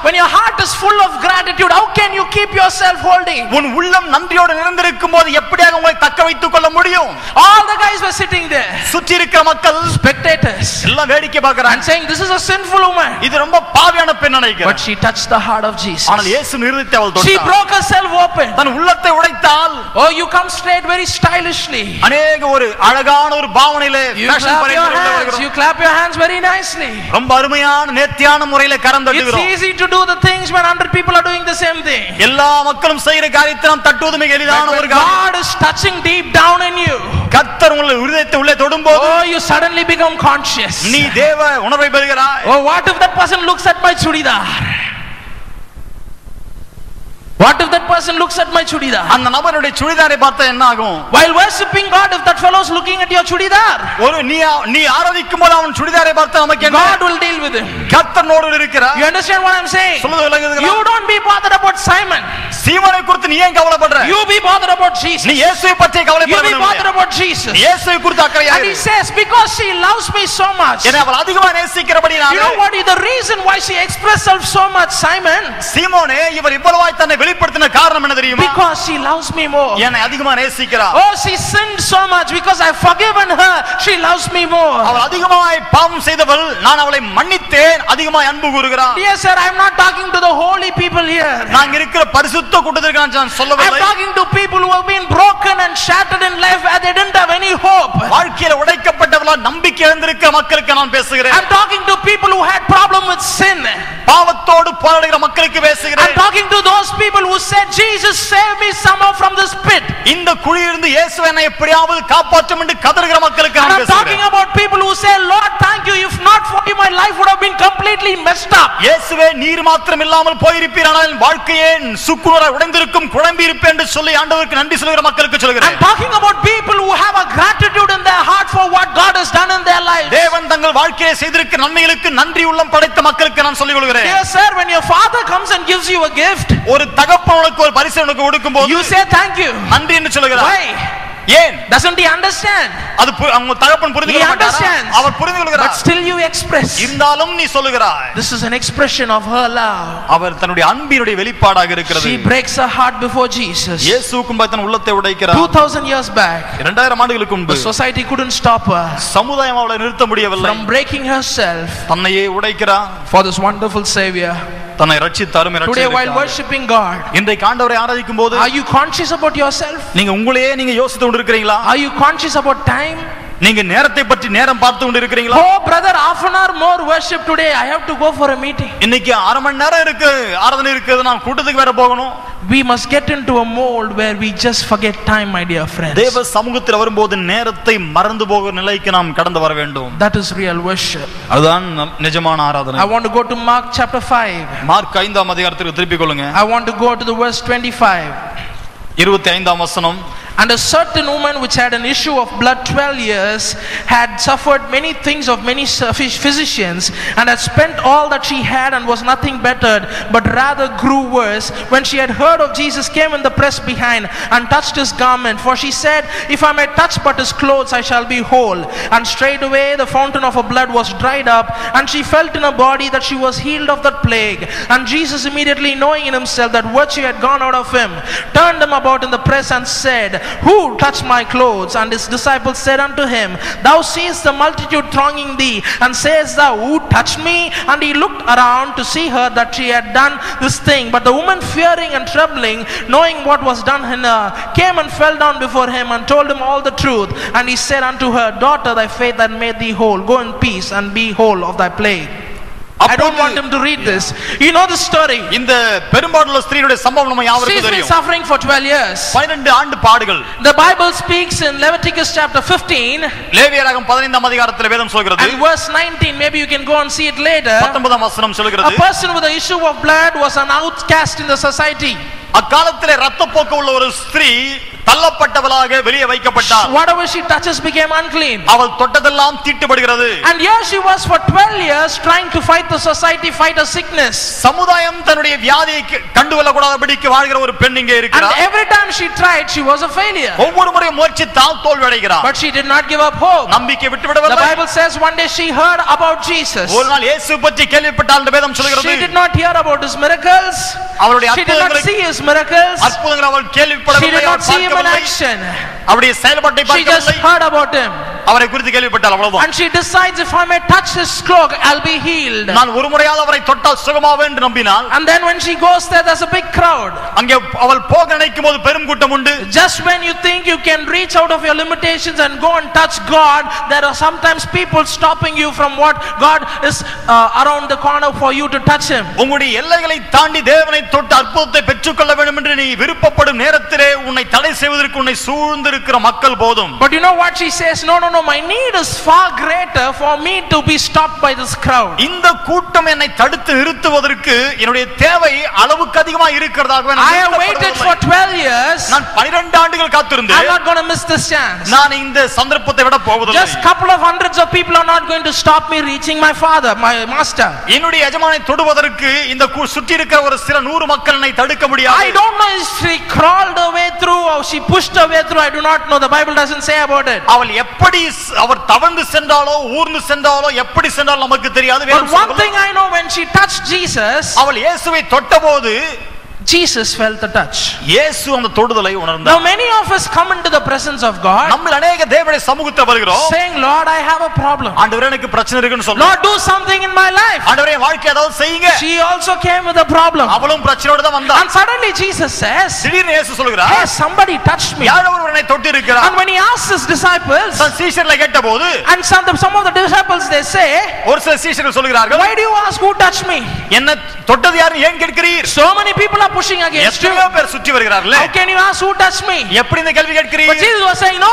when your heart is full of gratitude, how can you keep yourself holding? உன் உள்ளம் நன்றியோடு நிறைந்திருக்கும்போது எப்படியாக உங்களை தக்க வைத்துக் கொள்ள முடியும்? All the guys were sitting there, சுற்றி இருக்கிற மக்கள், spectators, எல்லாம் வேடிக்கை பார்க்கறாங்க, and saying this is a sinful woman. இது ரொம்ப பாவியான பெண் நினைக்கிறேன். But she touched the heart of Jesus. ஆனால் இயேசு இருதயத்தை அவள் தொட்டாள். She broke herself open. தன் உள்ளத்தை உடைத்தாள். Oh, you come straight very stylishly. अनेक ஒரு அழகான ஒரு பாவனையிலே ஃபேஷன் பரேட்ல வருகிறோம். You clap your hands very nicely. ரொம்ப அருமையான நேர்த்தியான முறையில கரம் தட்டுகிறோம். It's easy to do the things when 100 people are doing the same thing. எல்லா மக்களும் செய்கிற காரியத்தை நாம் தட்டுவது மிக எளிதான ஒரு காரியம். God is touching deep down in you. கர்த்தர் உங்கள் இதயத்தை உள்ளே தொடும்போது, oh, you suddenly become conscious. நீ தேவ உணர்வை பெறுகிறாய். Oh, what if that person looks at my chudidar? What if that person looks at my chudidar? அந்த நபருடைய சுடிதாரை பார்த்தா என்ன ஆகும்? While worshiping God, if that fellow is looking at your chudidar, ஒரு நீ ஆராதிக்கும்போது அவன் சுடிதாரை பார்த்தா நமக்கு என்ன? God will deal with him. கர்த்தரோடு இருக்கிறார். You understand what I'm saying? சொல்லுது விளங்குதுங்களா? You don't be bothered about Simon. சீமோனை குறித்து நீ ஏன் கவலைப்படுற? You be bothered about Jesus. நீ இயேசுவை பற்றி கவலைப்பட You வேண்டும். be bothered about Jesus. இயேசுவை குறித்து அக்கறையா And இரு. he says, because she loves me so much. என்னை அவள் அதிகமாக நேசிக்கிறபடியால். You know what is the reason why she expressed herself so much, Simon? சீமோனே, இவர் இவ்வளவாய் தன்னை வெளிப்படுத்தின காரணம் என்ன தெரியுமா? Because she loves me more. என்னை அதிகமாக நேசிக்கிறார். Oh, she sinned so much, because I've forgiven her, she loves me more. அவள் அதிகமாய் பாவம் செய்தவள், நான் அவளை மன்னித்தேன், அதிகமாய் அன்பு கூறுகிறார். Yes sir, I'm not talking to the holy people here. நான் இருக்கிற பரிசுத்த கூட்டத்திற்கு நான் சொல்லவில்லை. I'm talking to people who have been broken and shattered in life and they didn't have any hope. வாழ்க்கையில உடைக்கப்பட்டவர்களால் நம்பிக்கை இழந்திருக்கிற மக்களுக்கு நான் பேசுகிறேன். I'm talking to people who had problem with sin. பாவத்தோடு போராடுகிற மக்களுக்கு பேசுகிறேன். I'm talking to those people who said, Jesus save me somehow from this pit. இந்த குழியிலிருந்து இயேசு என்னை எப்படியாவது காப்பாற்றும் என்று கதறுகிற மக்களுக்கு நான் பேசுகிறேன். I'm talking about people who say, Lord thank you, if not for you my life would have been completely messed up. இயேசுவே நீர் மாத்திரம் இல்லாமல் போயிருப்பீரானால் வாழ்க்கையே சுக்குநூறாய் உடைந்திருக்கும், குழம்பி இருப்பேன் என்று சொல்லி ஆண்டவருக்கு நன்றி சொல்கிற மக்களுக்கு சொல்கிறேன். I'm talking about people who have a gratitude in their heart for what God has done in their lives. தேவன் தங்கள் வாழ்க்கையை செய்திருக்கிற நன்மைகளுக்கு நன்றி உள்ளம் படைத்த மக்களுக்கு நான் சொல்லிக் கொள்கிறேன். Dear sir, when your father comes and gives you a gift, ஒரு தகப்பன் உனக்கு ஒரு பரிசு உனக்கு கொடுக்கும்போது you say thank you. நன்றி என்று சொல்கிறார். Why? ஏன்? Doesn't he understand? அது அவங்க தகப்பன் புரிந்து கொள்ள மாட்டாரா? அவர் புரிந்து கொள்கிறார். But still you express. இருந்தாலும் நீ சொல்லுகிறாய். This is an expression of her love. அவர் தன்னுடைய அன்பினுடைய வெளிப்பாடாக இருக்கிறது. She breaks her heart before Jesus. இயேசுவுக்கு முன்பாக தன் உள்ளத்தை உடைக்கிறார். 2000 years back. 2000 ஆண்டுகளுக்கு முன்பு The society couldn't stop her. சமுதாயம் அவளை நிறுத்த முடியவில்லை. From breaking herself. தன்னையே உடைக்கிறார். For this wonderful savior. தன்னை ரட்சித்தாரும் Today while worshiping God, இன்றைக்கு ஆண்டவரை ஆராதிக்கும்போது, are you conscious about yourself? நீங்க உங்களையே நீங்க யோசித்து கொண்டிருக்கிறீங்களா? Are you conscious about time? நீங்க நேரத்தை பற்றி நேரம் பார்த்து கொண்டிருக்கிறீங்களா? Oh brother, half an hour more worship today, I have to go for a meeting. இன்னைக்கு அரை மணி நேரம் இருக்கு, ஆராதனை இருக்குது, நான் கூட்டத்துக்கு வேற போகணும். We must get into a mold where we just forget time, my dear friends. தேவ சமூகத்தில் வரும்போது நேரத்தை மறந்து போகிற நிலைக்கு நாம் கடந்து வர வேண்டும். That is real worship. அதுதான் நிஜமான ஆராதனை. I want to go to Mark chapter 5. Mark 5ஆம் அதிகாரத்துக்கு திருப்பிக் கொள்ளுங்க. I want to go to the verse 25. 25ஆம் வசனம். And a certain woman which had an issue of blood 12 years had suffered many things of many physicians and had spent all that she had and was nothing bettered but rather grew worse. When she had heard of Jesus, came in the press behind and touched his garment, for she said, if I may touch but his clothes I shall be whole. And straightway the fountain of her blood was dried up, and she felt in her body that she was healed of that plague. And Jesus, immediately knowing in himself that virtue had gone out of him, turned him about in the press and said, who touched my clothes? And his disciples said unto him, thou seest the multitude thronging thee, and sayest thou, who touched me? And he looked around to see her that she had done this thing. But the woman, fearing and trembling, knowing what was done in her, came and fell down before him and told him all the truth. And he said unto her, daughter, thy faith hath made thee whole. Go in peace and be whole of thy plague. I don't want him to read this. You know the story. இந்த பெரும்பாடுள்ள ஸ்திரீயுடைய சம்பவம் நம்ம யாவருக்கும் தெரியும். She is suffering for 12 years. 12 ஆண்டு பாடுகள். The Bible speaks in Leviticus chapter 15. லேவியராகமம் 15ஆம் அதிகாரத்தில் வேதம் சொல்கிறது. And verse 19, maybe you can go and see it later. 19ஆம் வசனம் சொல்கிறது. A person with an issue of blood was an outcast in the society. அக்காலத்திலே இரத்தப்போக்கு உள்ள ஒரு ஸ்திரீ தள்ளப்பட்டவளாக வெளியே வைக்கப்பட்டாள். Whatever she touches became unclean. அவள் தொட்டதெல்லாம் தீட்டுப்படுகிறது. And here she was for 12 years trying to fight the society, fight a sickness. சமுதாயம் தன்னுடைய வியாதியை கண்டுகொள்ள கூடாதபடிக்கு வாழ்கிற ஒரு பெண் இங்கே இருக்கிறார். And every time she tried, she was a failure. ஒவ்வொரு முறை முயற்சித்தால் தோல்வி அடைகிறார். But she did not give up hope. நம்பிக்கை விட்டுவிடவில்லை. The Bible says one day she heard about Jesus. ஒரு நாள் இயேசு பற்றி கேள்விப்பட்டாள் என்று வேதம் சொல்கிறது. She did not hear about his miracles. அவளுடைய She did not see his miracles. அற்புதங்களை அவள் கேள்விப்படவில்லை. She did not see him in action. அவருடைய செயல்பாட்டை She just heard about him. அவரை குறித்து கேள்விப்பட்டாள் அவ்வளவுதான். And she decides, if I may touch his cloak, I'll be healed. நான் ஒரு முறையாவது அவரை தொட்டால் சுகமாவேன் என்று நம்பினாள். And then when she goes there, there's a big crowd. அங்கே அவள் போக நினைக்கும்போது பெரும் கூட்டம் உண்டு. Just when you think you can reach out of your limitations and go and touch God, there are sometimes people stopping you from what God is around the corner for you to touch him. உங்களுடைய எல்லைகளை தாண்டி தேவனை தொட்டு அற்புதத்தை பெற்றுக்கொள்ள வேண்டும் என்று நீ விருப்பப்படும் நேரத்திலே உன்னை தடை செய்வதற்கு உன்னை சூழ்ந்திருக்கிற மக்கள் போதும். But you know what she says? No, my need is far greater for me to be stopped by this crowd. இந்த கூட்டம் என்னை தடுத்து நிறுத்துவதற்கு என்னுடைய தேவை அளவுக்கு அதிகமா இருக்கிறதாகவே I have waited for 12 years. நான் 12 ஆண்டுகள் காத்திருந்தேன். I'm not going to miss this chance. நான் இந்த சந்தர்ப்பத்தை விட போவதில்லை. Just couple of hundreds of people are not going to stop me reaching my father, my master. என்னுடைய எஜமானை தொடுவதற்கு இந்த சுற்றி இருக்கிற ஒரு சில 100 மக்கள் என்னை தடுக்க முடியாது. I don't know if she crawled her way through or she pushed her way through. I do not know. The Bible doesn't say about it. அவள் எப்படி அவர் தவழ்ந்து சென்றாலோ ஊர்ந்து சென்றாலோ எப்படி சென்றாலோ நமக்கு தெரியாது. But one thing I know, when she touched Jesus, அவள் இயேசுவை தொட்டபோது Jesus felt the touch. இயேசு அந்த தொடுதலை உணர்ந்தார். Now many of us come into the presence of God, நம்ம अनेक தேவனுடைய சமூகத்துக்கு வருகிறோம், saying, Lord, I have a problem. ஆண்டவரே எனக்கு பிரச்சனை இருக்குன்னு சொல்றோம். Lord, do something in my life. ஆண்டவரே வாழ்க்கையில ஏதாவது செய்யுங்க. She also came with a problem. அவளும் பிரச்சனையோட தான் வந்தா. And suddenly Jesus says, திடீர்னு இயேசு சொல்கிறார், hey, somebody touched me. யாரோ ஒருவர் என்னை தொட்டு இருக்கிறார். And when he asks his disciples, தன் சீஷர்களை கேட்டபோது, and some of the disciples they say, ஒரு சில சீஷர்கள் சொல்கிறார்கள், why do you ask who touched me? என்ன தொட்டது யாரு ஏன் கேட்கிறீர்? So many people are pushing against you. எத்தனையோ பேர் சுற்றி வருகிறார்களே. How can you ask who touched me? எப்படி இந்த கேள்வி கேட்கிறீர்? But Jesus was saying, no,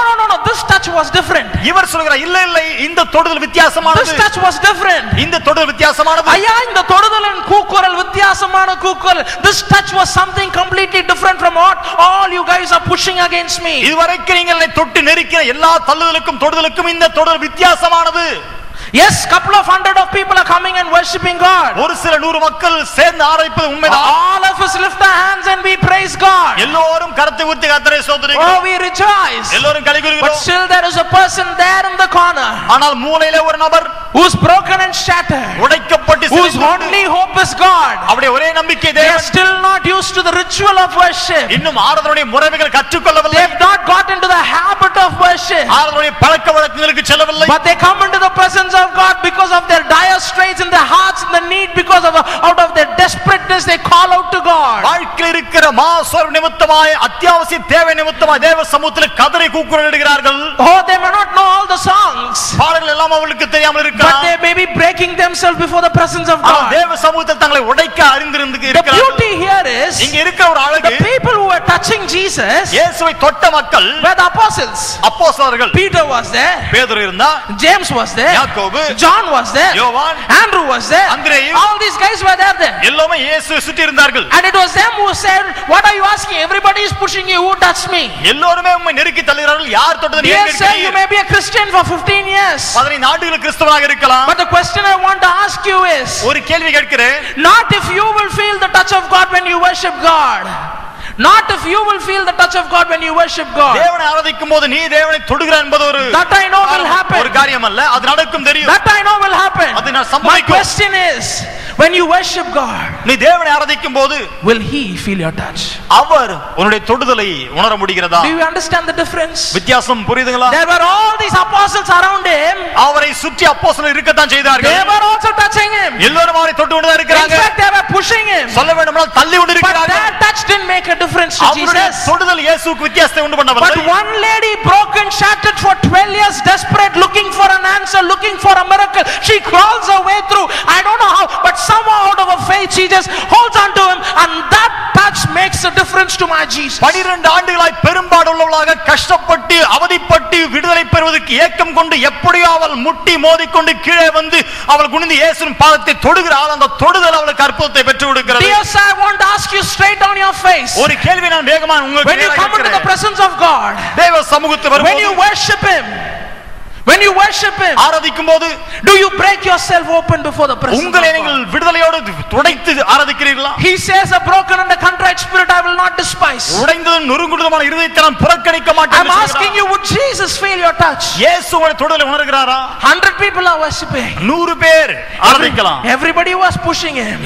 this touch was different. இவர் சொல்கிறார், இல்ல இந்த தொடுதல் வித்தியாசமானது. This touch was different. இந்த தொடுதல் வித்தியாசமானது. ஐயா, இந்த தொடுதலின் கூக்குரல் வித்தியாசமான கூக்குரல். This touch was something completely different from what all you guys are pushing against me. இதுவரைக்கும் நீங்கள் என்னை தொட்டு நெருக்கிற எல்லா தள்ளுதலுக்கும் தொடுதலுக்கும் இந்த தொடுதல் வித்தியாசமானது. Yes, couple of hundred of people are coming and worshiping God. ஒரு சில 100 மக்கள் சேர்ந்து ஆராதிப்பது உண்மைதான். All of us lift our hands and we praise God. எல்லோரும் கரத்தை உயர்த்தி கர்த்தரை ஸ்தோத்திரிக்கிறோம். Oh, we rejoice. எல்லோரும் களிகூறுகிறோம். But still there is a person there in the corner. ஆனால் மூலையிலே ஒரு நபர் who's broken and shattered. உடைக்கப்பட்டு whose only hope is God. அவருடைய ஒரே நம்பிக்கை They தேவன். are still not used to the ritual of worship. இன்னும் ஆராதனையுடைய முறைகள் கற்றுக்கொள்ளவில்லை. They have not got into the habit of worship. ஆராதனையுடைய பழக்கவழக்கங்களுக்கு செல்லவில்லை. But they come into the presence of God because of their dire straits in their hearts and the need, because of out of their desperateness they call out to God. வாழ்க்கையில் இருக்கிற மாசோர் நிமித்தமாய் அத்தியாவசிய தேவை நிமித்தமாய் தேவ சமூகத்தில் கதறி கூக்குரலிடுகிறார்கள். Oh, they may not know all the songs. பாடல்கள் எல்லாம் அவங்களுக்கு தெரியாமல் இருக்கலாம். But they may be breaking themselves before the presence of God. தேவ சமூகத்தில் தங்களை உடைக்க அறிந்திருந்து இருக்கிறார்கள். The beauty here is, இங்க இருக்கிற ஒரு அழகு, the people who were touching Jesus, இயேசுவை தொட்ட மக்கள் were the apostles. அப்போஸ்தலர்கள். Peter was there. பேதுரு இருந்தா. James was there. யாக்கோபு. John was there. யோவான். Andrew was there. அந்திரேயு. All these guys were there then. எல்லாரும் இயேசுவை சுற்றி இருந்தார்கள். And it was them who said, what are you asking? Everybody is pushing you. Who touched me? எல்லாரும் உம்மை நெருக்கி தள்ளுகிறார்கள். யார் தொட்டது நீ Yes, sir, you may be a Christian for 15 years. 15 ஆண்டுகள் கிறிஸ்தவனாக இருக்கலாம். But the question I want to ask you is, ஒரு கேள்வி கேட்கிறேன். not if you will feel the touch of God when you worship God. Not if you will feel the touch of God when you worship God. தேவனை ஆராதிக்கும்போது நீ தேவனை தொடுகிறாய் என்பது ஒரு That I know will happen. ஒரு காரியம் அல்ல, அது நடக்கும் தெரியும். That I know will happen. அது நான் My சம்பவிக்கும். question is, when you worship God, நீ தேவனை ஆராதிக்கும்போது will he feel your touch? அவர் உன்னுடைய தொடுதலை உணர முடிகிறதா? Do you understand the difference? வித்தியாசம் புரியுதுங்களா? There were all these apostles around him. அவரை சுற்றி அப்போஸ்தலர்கள் இருக்கத்தான் செய்தார்கள். They were also touching him. எல்லாரும் அவரை தொட்டு கொண்டு In இருக்கிறாங்க. fact, they were pushing him. சொல்ல வேண்டுமானால் தள்ளி கொண்டு But இருக்கிறார்கள். that touch didn't make a difference to அவருடைய Jesus. தொடுதல் இயேசுவுக்கு வித்தியாசத்தை உண்டு But பண்ணவில்லை. one lady, broken, shattered for 12 years, desperate, looking for an answer, looking for a miracle. She crawls her way through. I don't know how, but somehow out of her faith, she just holds on to him, and that touch makes makes a difference to my Jesus. 12 ஆண்டுகளாய் பெரும்பாடுள்ளவளாக கஷ்டப்பட்டு அவதிப்பட்டு விடுதலை பெறுவதற்கு ஏக்கம் கொண்டு எப்படியோ அவள் முட்டி மோதிக்கொண்டு கீழே வந்து அவள் குனிந்து இயேசுவின் பாதத்தை தொடுகிறாள். அந்த தொடுதல் அவளுக்கு அற்புதத்தை பெற்று கொடுக்கிறது. Dear sir, I want to ask you straight on your face. ஒரு கேள்வி நான் வேகமா உங்களுக்கு When you come into the presence of God, தேவ சமூகத்துக்கு வரும்போது, when you worship him, when you worship him, ஆராதிக்கும்போது, do you break yourself open before the presence of உங்களை God? நீங்கள் விடுதலையோடு துடைத்து ஆராதிக்கிறீர்களா? He says, a broken and a contrite spirit I will not despise. உடைந்ததும் நொறுங்குண்டதுமான இருதயத்தை நான் புறக்கணிக்க மாட்டேன். I'm asking you, would Jesus feel your touch? இயேசு உங்களை தொடுதலை உணர்கிறாரா? 100 people are worshiping. 100 பேர் ஆராதிக்கலாம். Everybody was pushing him.